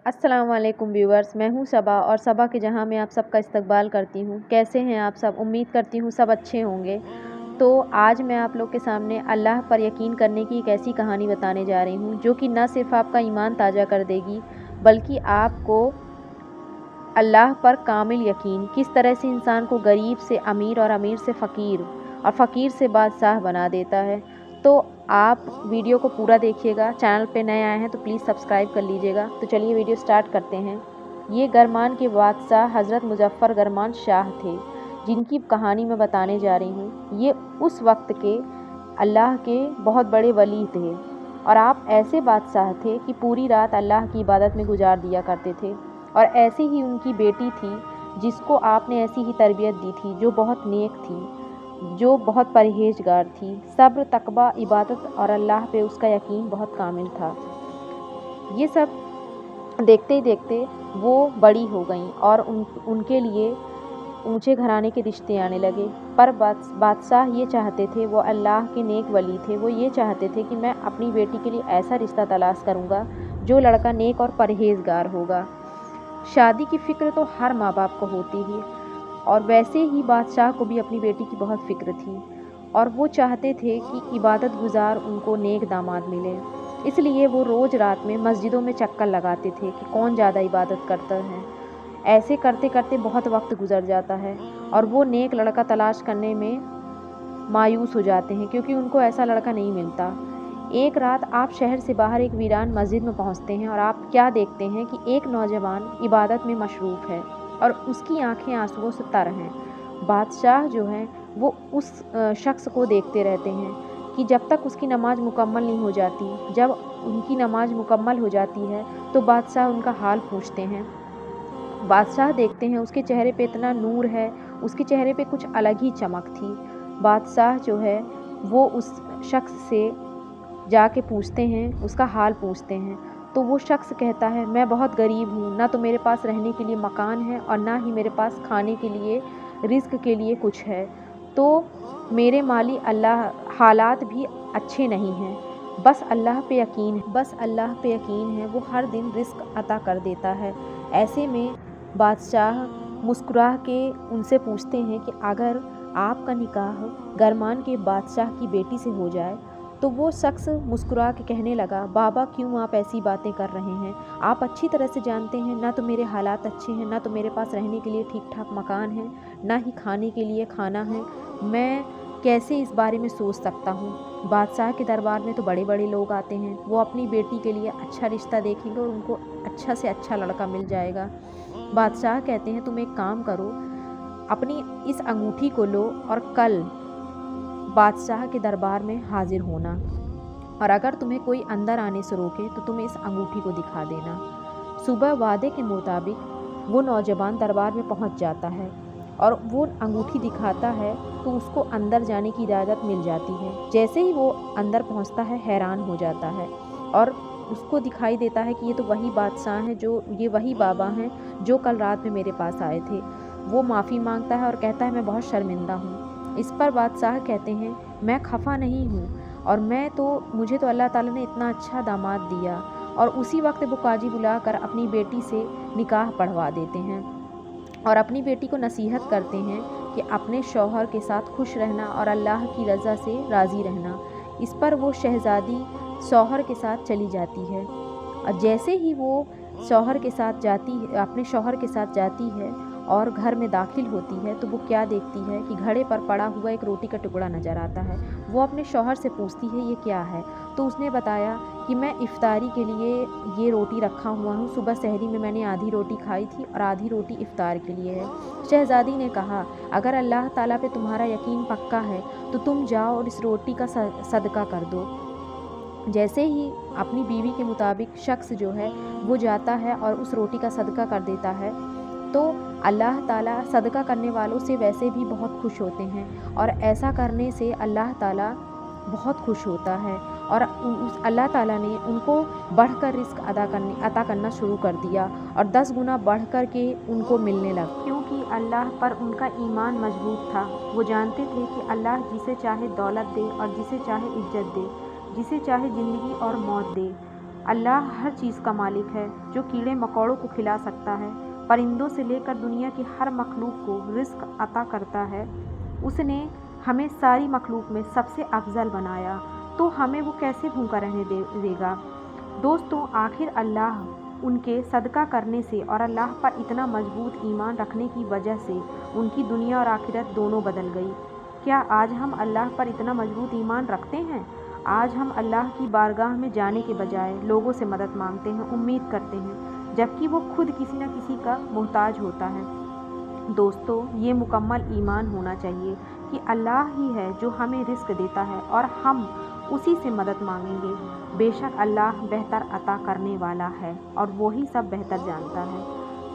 अस्सलाम वालेकुम व्यूअर्स, मैं हूं सबा और सबा के जहां में आप सबका इस्तकबाल करती हूं। कैसे हैं आप सब? उम्मीद करती हूं सब अच्छे होंगे। तो आज मैं आप लोग के सामने अल्लाह पर यकीन करने की एक ऐसी कहानी बताने जा रही हूं जो कि न सिर्फ़ आपका ईमान ताज़ा कर देगी बल्कि आपको अल्लाह पर कामिल यकीन, किस तरह से इंसान को गरीब से अमीर और अमीर से फ़कीर और फ़कीर से बादशाह बना देता है। तो आप वीडियो को पूरा देखिएगा। चैनल पे नए आए हैं तो प्लीज़ सब्सक्राइब कर लीजिएगा। तो चलिए वीडियो स्टार्ट करते हैं। ये गरमान के बादशाह हज़रत मुज़फ़्फ़र गरमान शाह थे, जिनकी कहानी मैं बताने जा रही हूँ। ये उस वक्त के अल्लाह के बहुत बड़े वली थे और आप ऐसे बादशाह थे कि पूरी रात अल्लाह की इबादत में गुजार दिया करते थे। और ऐसी ही उनकी बेटी थी जिसको आपने ऐसी ही तरबियत दी थी, जो बहुत नेक थी, जो बहुत परहेजगार थी। सब्र, तकवा, इबादत और अल्लाह पे उसका यकीन बहुत कामिल था। ये सब देखते ही देखते वो बड़ी हो गईं और उनके लिए ऊंचे घराने के रिश्ते आने लगे। पर बादशाह ये चाहते थे, वो अल्लाह के नेक वली थे, वो ये चाहते थे कि मैं अपनी बेटी के लिए ऐसा रिश्ता तलाश करूँगा जो लड़का नेक और परहेजगार होगा। शादी की फ़िक्र तो हर माँ बाप को होती ही, और वैसे ही बादशाह को भी अपनी बेटी की बहुत फ़िक्र थी और वो चाहते थे कि इबादत गुजार उनको नेक दामाद मिले। इसलिए वो रोज़ रात में मस्जिदों में चक्कर लगाते थे कि कौन ज़्यादा इबादत करता है। ऐसे करते करते बहुत वक्त गुजर जाता है और वो नेक लड़का तलाश करने में मायूस हो जाते हैं क्योंकि उनको ऐसा लड़का नहीं मिलता। एक रात आप शहर से बाहर एक वीरान मस्जिद में पहुंचते हैं और आप क्या देखते हैं कि एक नौजवान इबादत में मशरूफ़ है और उसकी आंखें आंसुओं से तर हैं। बादशाह जो हैं वो उस शख्स को देखते रहते हैं कि जब तक उसकी नमाज मुकम्मल नहीं हो जाती। जब उनकी नमाज मुकम्मल हो जाती है तो बादशाह उनका हाल पूछते हैं। बादशाह देखते हैं उसके चेहरे पे इतना नूर है, उसके चेहरे पे कुछ अलग ही चमक थी। बादशाह जो है वो उस शख्स से जाके पूछते हैं, उसका हाल पूछते हैं। तो वो शख्स कहता है, मैं बहुत गरीब हूँ, ना तो मेरे पास रहने के लिए मकान है और ना ही मेरे पास खाने के लिए, रिज़्क़ के लिए कुछ है। तो मेरे माली अल्लाह हालात भी अच्छे नहीं हैं। बस अल्लाह पे यकीन है, बस अल्लाह पे यकीन है, वो हर दिन रिज़्क़ अता कर देता है। ऐसे में बादशाह मुस्कुरा के उनसे पूछते हैं कि अगर आपका निकाह गरमान के बादशाह की बेटी से हो जाए। तो वो शख्स मुस्कुरा के कहने लगा, बाबा क्यों आप ऐसी बातें कर रहे हैं? आप अच्छी तरह से जानते हैं ना तो मेरे हालात अच्छे हैं, ना तो मेरे पास रहने के लिए ठीक ठाक मकान है, ना ही खाने के लिए खाना है। मैं कैसे इस बारे में सोच सकता हूँ? बादशाह के दरबार में तो बड़े बड़े लोग आते हैं, वो अपनी बेटी के लिए अच्छा रिश्ता देखेंगे और उनको अच्छा से अच्छा लड़का मिल जाएगा। बादशाह कहते हैं, तुम एक काम करो, अपनी इस अंगूठी को लो और कल बादशाह के दरबार में हाजिर होना, और अगर तुम्हें कोई अंदर आने से रोके तो तुम इस अंगूठी को दिखा देना। सुबह वादे के मुताबिक वो नौजवान दरबार में पहुंच जाता है और वो अंगूठी दिखाता है तो उसको अंदर जाने की इजाज़त मिल जाती है। जैसे ही वो अंदर पहुंचता है हैरान हो जाता है और उसको दिखाई देता है कि ये तो वही बादशाह हैं, ये वही बाबा हैं जो कल रात में मेरे पास आए थे। वो माफ़ी मांगता है और कहता है, मैं बहुत शर्मिंदा हूँ। इस पर बादशाह कहते हैं, मैं खफा नहीं हूँ और मुझे तो अल्लाह ताला ने इतना अच्छा दामाद दिया। और उसी वक्त वो काजी बुलाकर अपनी बेटी से निकाह पढ़वा देते हैं और अपनी बेटी को नसीहत करते हैं कि अपने शौहर के साथ खुश रहना और अल्लाह की रज़ा से राज़ी रहना। इस पर वो शहज़ादी शौहर के साथ चली जाती है और जैसे ही वो अपने शौहर के साथ जाती है और घर में दाखिल होती है तो वो क्या देखती है कि घड़े पर पड़ा हुआ एक रोटी का टुकड़ा नज़र आता है। वो अपने शौहर से पूछती है, ये क्या है? तो उसने बताया कि मैं इफ़्तारी के लिए ये रोटी रखा हुआ हूँ, सुबह सहरी में मैंने आधी रोटी खाई थी और आधी रोटी इफ़्तार के लिए है। शहज़ादी ने कहा, अगर अल्लाह ताला पे तुम्हारा यकीन पक्का है तो तुम जाओ और इस रोटी का सदका कर दो। जैसे ही अपनी बीवी के मुताबिक शख्स जो है वो जाता है और उस रोटी का सदका कर देता है तो अल्लाह ताला सदका करने वालों से वैसे भी बहुत खुश होते हैं और ऐसा करने से अल्लाह ताला बहुत खुश होता है और अल्लाह ताला ने उनको बढ़कर रिस्क अता करना शुरू कर दिया और 10 गुना बढ़ कर के उनको मिलने लगा, क्योंकि अल्लाह पर उनका ईमान मजबूत था। वो जानते थे कि अल्लाह जिसे चाहे दौलत दे और जिसे चाहे इज्जत दे, जिसे चाहे ज़िंदगी और मौत दे। अल्लाह हर चीज़ का मालिक है, जो कीड़े मकोड़ों को खिला सकता है, परिंदों से लेकर दुनिया की हर मखलूक को रिस्क अता करता है। उसने हमें सारी मखलूक में सबसे अफजल बनाया, तो हमें वो कैसे भूखा रहने देगा। दोस्तों, आखिर अल्लाह उनके सदका करने से और अल्लाह पर इतना मजबूत ईमान रखने की वजह से उनकी दुनिया और आखिरत दोनों बदल गई। क्या आज हम अल्लाह पर इतना मजबूत ईमान रखते हैं? आज हम अल्लाह की बारगाह में जाने के बजाय लोगों से मदद मांगते हैं, उम्मीद करते हैं, जबकि वो खुद किसी न किसी का मोहताज होता है। दोस्तों, ये मुकम्मल ईमान होना चाहिए कि अल्लाह ही है जो हमें रिस्क देता है और हम उसी से मदद मांगेंगे। बेशक अल्लाह बेहतर अता करने वाला है और वो ही सब बेहतर जानता है।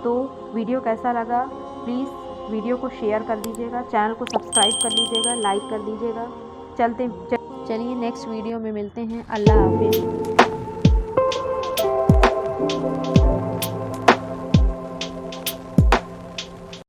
तो वीडियो कैसा लगा, प्लीज़ वीडियो को शेयर कर दीजिएगा, चैनल को सब्सक्राइब कर लीजिएगा, लाइक कर दीजिएगा। चलिए नेक्स्ट वीडियो में मिलते हैं। अल्लाह हाफिज़।